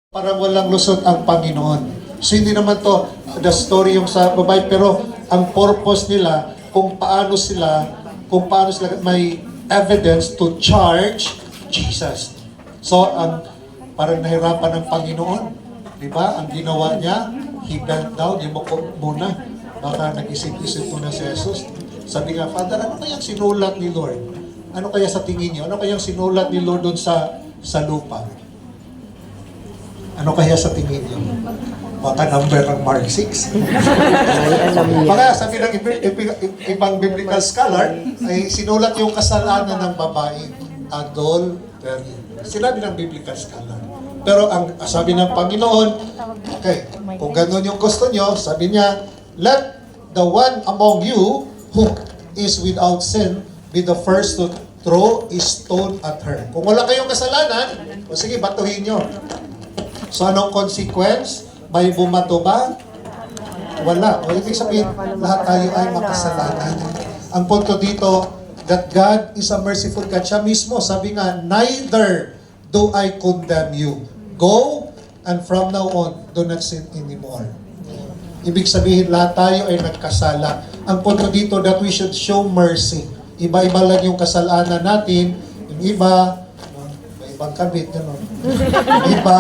Parang walang lusot ang Panginoon. So hindi naman to the story yung sa babae, pero ang purpose nila kung paano sila may evidence to charge Jesus. So parang nahirapan ng Panginoon, di ba? Ang ginawa niya, he bent down, yumuko muna. Baka nag-isip-isip muna si Jesus. Sabi nga, Father, ano kayang sinulat ni Lord? Ano kaya sa tingin niyo? Ano kayang sinulat ni Lord doon sa lupa? Ano kaya sa tingin niyo? Baka number ng Mark 6. Baka sabi ng ibang biblical scholar, ay sinulat yung kasalanan ng babae, adultery. Sinabi ng biblical scholar. Pero ang sabi ng Panginoon, okay, kung gano'n yung gusto nyo, sabi niya, let the one among you who is without sin be the first to throw a stone at her. Kung wala kayong kasalanan, o sige, batuhin nyo. So anong consequence? May bumato ba? Wala. O ibig sabihin, lahat tayo ay makasalanan. Ang punto dito, that God is a merciful God. Siya mismo, sabi nga, neither do I condemn you. Go, and from now on, do not sin anymore. Ibig sabihin, lahat tayo ay nagkasala. Ang punto dito, that we should show mercy. Iba-iba lang yung kasalanan natin. Yung iba, may ibang kabit, gano'n. Iba,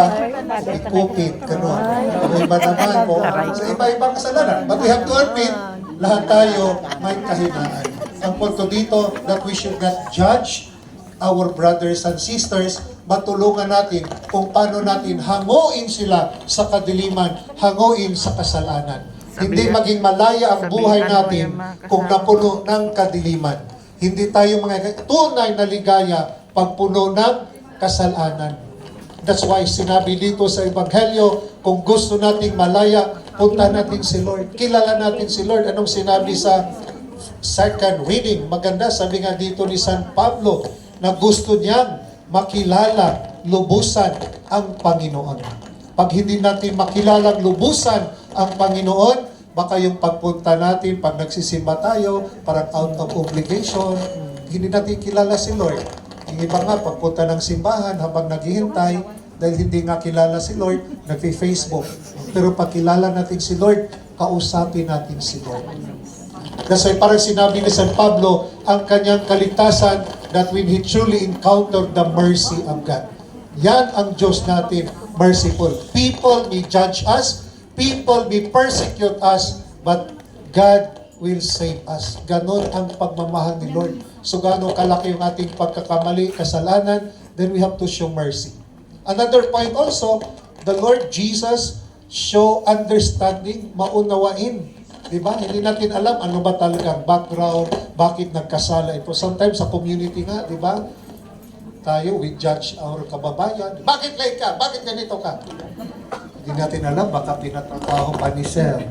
ikupit, gano'n. Yung iba naman po, sa iba-ibang kasalanan. But we have to admit, lahat tayo may kahinaan. Ang punto dito, that we should not judge our brothers and sisters, matulungan natin kung paano natin hanguin sila sa kadiliman, hanguin sa kasalanan. Hindi maging malaya ang buhay natin kung napuno ng kadiliman. Hindi tayo mga tunay na ligaya pag puno ng kasalanan. That's why sinabi dito sa Ebanghelyo, kung gusto nating malaya, punta natin si Lord. Kilala natin si Lord. Anong sinabi sa second reading? Maganda, sabi nga dito ni San Pablo, na gusto niyang makilala lubusan ang Panginoon. Pag hindi natin makilalang lubusan ang Panginoon, baka yung pagpunta natin, pag nagsisimba tayo, parang out of obligation, hindi natin kilala si Lord. Yung iba nga, pagpunta ng simbahan, habang naghihintay, dahil hindi nga kilala si Lord, nagpi-Facebook. Pero pag kilala natin si Lord, kausapin natin si Lord. Kasi parang sinabi ni San Pablo, ang kanyang kaligtasan, that when he truly encountered the mercy of God. Yan ang Diyos natin, merciful. People may judge us, people may persecute us, but God will save us. Ganon ang pagmamahal ni Lord. So ganon kalaki yung ating pagkakamali, kasalanan, then we have to show mercy. Another point also, the Lord Jesus show understanding, maunawain. Diba? Hindi natin alam ano ba talagang background, bakit nagkasala ito. Sometimes sa community nga, diba? Tayo, we judge our kababayan. Bakit late ka? Bakit ganito ka? Hindi natin alam, baka pinatrabaho pa ni Sir.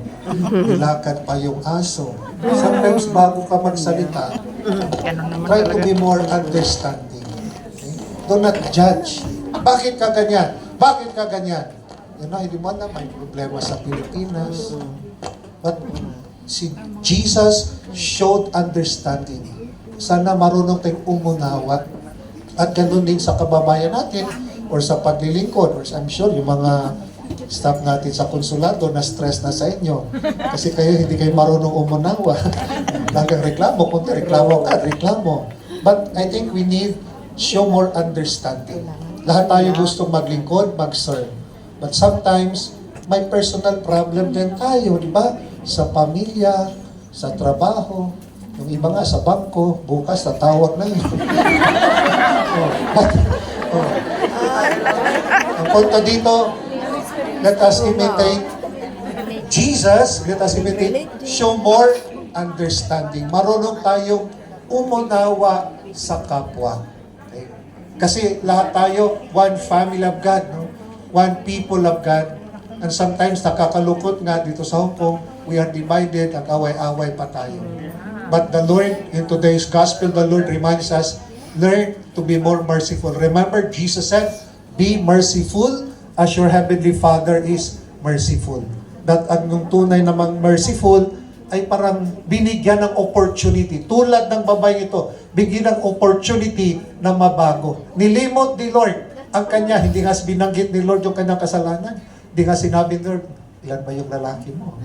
Nilakad pa yung aso. Sometimes bago ka magsalita, try to be more understanding. Okay? Do not judge. Bakit ka ganyan? Bakit ka ganyan? Yan na, hindi mo na may problema sa Pilipinas. But si Jesus showed understanding. Sana marunong tayong umunawa. At ganun din sa kababayan natin or sa paglilingkod. Or I'm sure yung mga staff natin sa konsulado na stress na sa inyo. Kasi kayo hindi kayo marunong umunawa. Lagang reklamo, kung reklamo ka, reklamo. But I think we need show more understanding. Lahat tayo gustong maglingkod, mag-serve. But sometimes, may personal problem din tayo, di ba? Sa pamilya, sa trabaho, yung iba nga sa bangko, bukas tatawag na yun. Ang punto dito, let us imitate Jesus, let us imitate, show more understanding. Marunong tayong umunawa sa kapwa. Okay? Kasi lahat tayo, one family of God, no? One people of God. And sometimes nakakalungkot nga dito sa Hong Kong, we are divided at away-away pa tayo. But the Lord, in today's gospel, the Lord reminds us, learn to be more merciful. Remember, Jesus said, be merciful as your heavenly Father is merciful. That ang tunay namang merciful ay parang binigyan ng opportunity. Tulad ng babae ito, bigyan ng opportunity na mabago. Nilimot ni Lord ang kanya, hindi nga binanggit ni Lord yung kanyang kasalanan. Hindi nga sinabi ni Lord, ilan ba yung lalaki mo?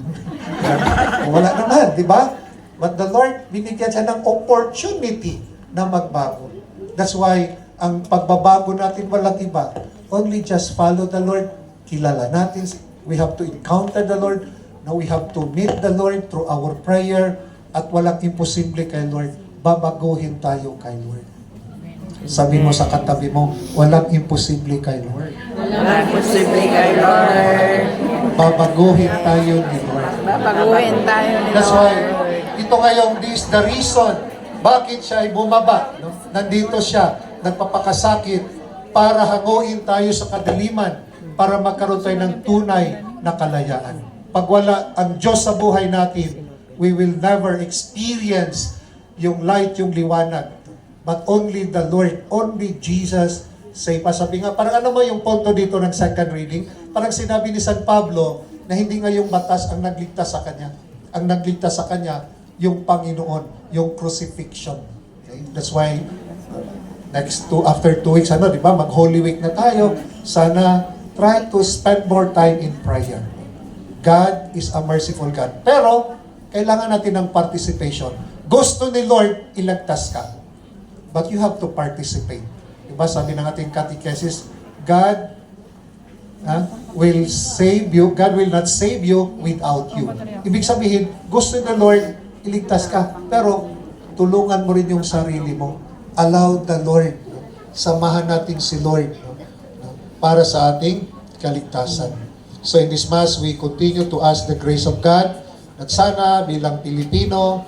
Wala naman, di ba? But the Lord, binigyan siya ng opportunity na magbago. That's why, ang pagbabago natin walang iba. Only just follow the Lord. Kilala natin. We have to encounter the Lord. Now we have to meet the Lord through our prayer. At walang imposible kay Lord. Babaguhin tayo kay Lord. Sabi mo sa katabi mo, walang imposible kay Lord. Walang imposible kay Lord. Babaguhin tayo ni Lord. Babaguhin tayo ni Lord. That's why, ito ngayong this the reason bakit siya ay bumaba. No? Nandito siya, nagpapakasakit para hanguin tayo sa kadiliman, para magkaroon tayo ng tunay na kalayaan. Pag wala ang Diyos sa buhay natin, we will never experience yung light, yung liwanag. But only the Lord, only Jesus say pa. Sabi nga, parang ano mo yung punto dito ng second reading? Parang sinabi ni San Pablo na hindi nga yung batas ang nagligtas sa kanya. Ang nagligtas sa kanya, yung Panginoon, yung crucifixion. Okay? That's why, after 2 weeks, di ba, mag-Holy Week na tayo. Sana, try to spend more time in prayer. God is a merciful God. Pero, kailangan natin ng participation. Gusto ni Lord, ilagtas ka. But you have to participate. Diba, sabi ng ating catechesis, God will save you. God will not save you without you. Ibig sabihin, gusto ni Lord, iligtas ka. Pero, tulungan mo rin yung sarili mo. Allow the Lord. Samahan natin si Lord para sa ating kaligtasan. So in this Mass, we continue to ask the grace of God at sana bilang Pilipino,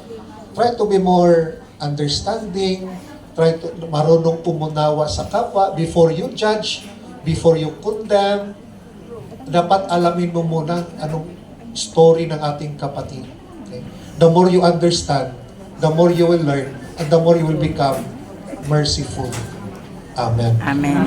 try to be more understanding, try to marunong umunawa sa kapwa before you judge, before you condemn. Dapat alamin mo muna anong story ng ating kapatid. Okay? The more you understand, the more you will learn, and the more you will become merciful. Amen. Amen.